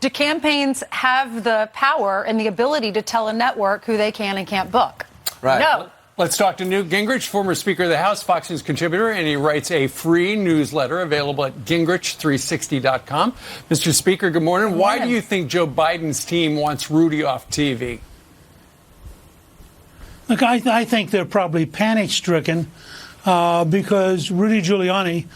Do campaigns have the power and the ability to tell a network who they can and can't book? Right. No. Let's talk to Newt Gingrich, former Speaker of the House, Fox News contributor, and he writes a free newsletter available at Gingrich360.com. Mr. Speaker, good morning. Good morning. Why do you think Joe Biden's team wants Rudy off TV? Look, I think they're probably panic-stricken because Rudy Giuliani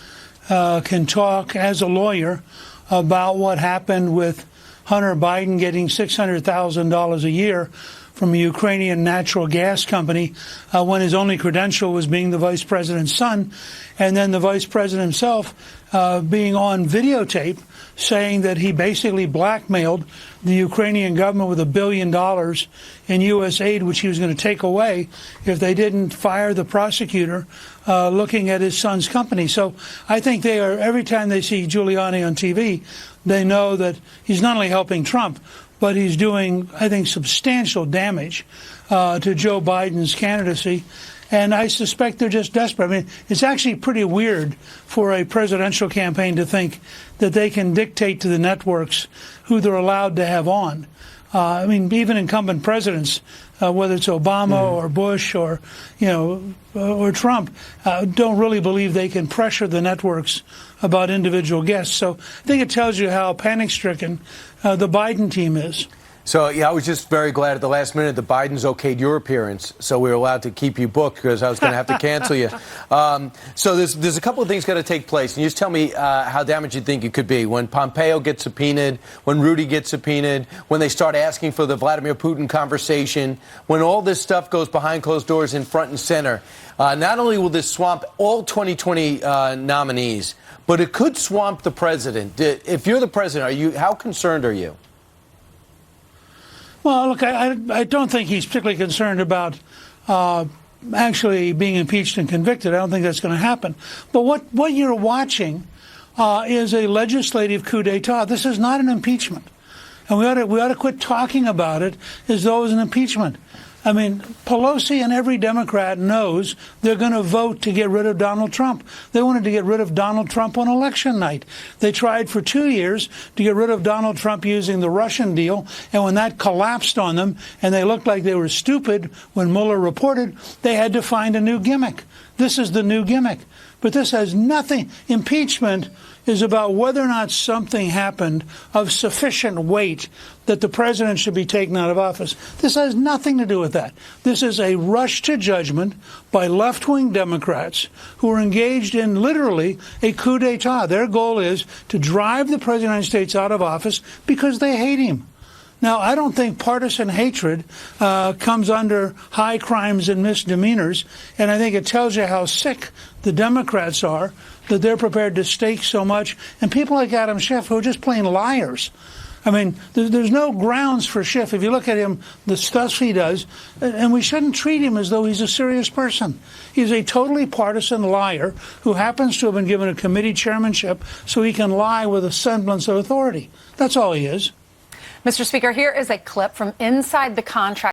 can talk as a lawyer about what happened with Hunter Biden getting $600,000 a year from a Ukrainian natural gas company when his only credential was being the vice president's son, and then the vice president himself being on videotape saying that he basically blackmailed the Ukrainian government with $1 billion in U.S. aid, which he was going to take away if they didn't fire the prosecutor looking at his son's company. So I think they are, every time they see Giuliani on TV, they know that he's not only helping Trump, but he's doing, I think, substantial damage to Joe Biden's candidacy. And I suspect they're just desperate. I mean, it's actually pretty weird for a presidential campaign to think that they can dictate to the networks who they're allowed to have on. I mean, even incumbent presidents, whether it's Obama or Bush or, or Trump, don't really believe they can pressure the networks about individual guests. So I think it tells you how panic-stricken the Biden team is. So, yeah, I was just very glad at the last minute the Bidens okayed your appearance, so we were allowed to keep you booked because I was going to have to cancel you. So there's a couple of things got to take place. And you just tell me how damaging you think it could be. When Pompeo gets subpoenaed, when Rudy gets subpoenaed, when they start asking for the Vladimir Putin conversation, when all this stuff goes behind closed doors in front and center, not only will this swamp all 2020 nominees, but it could swamp the president. If you're the president, how concerned are you? Well, look, I don't think he's particularly concerned about actually being impeached and convicted. I don't think that's going to happen. But what you're watching is a legislative coup d'etat. This is not an impeachment. And we ought to quit talking about it as though it was an impeachment. I mean, Pelosi and every Democrat knows they're going to vote to get rid of Donald Trump. They wanted to get rid of Donald Trump on election night. They tried for 2 years to get rid of Donald Trump using the Russian deal, and when that collapsed on them and they looked like they were stupid when Mueller reported, they had to find a new gimmick. This is the new gimmick. But this has nothing. Impeachment is about whether or not something happened of sufficient weight that the president should be taken out of office. This has nothing to do with that. This is a rush to judgment by left-wing Democrats who are engaged in literally a coup d'etat. Their goal is to drive the president of the United States out of office because they hate him. Now, I don't think partisan hatred comes under high crimes and misdemeanors, and I think it tells you how sick the Democrats are that they're prepared to stake so much. And people like Adam Schiff who are just plain liars. I mean, there's no grounds for Schiff. If you look at him, the stuff he does, and we shouldn't treat him as though he's a serious person. He's a totally partisan liar who happens to have been given a committee chairmanship so he can lie with a semblance of authority. That's all he is. Mr. Speaker, here is a clip from inside the contract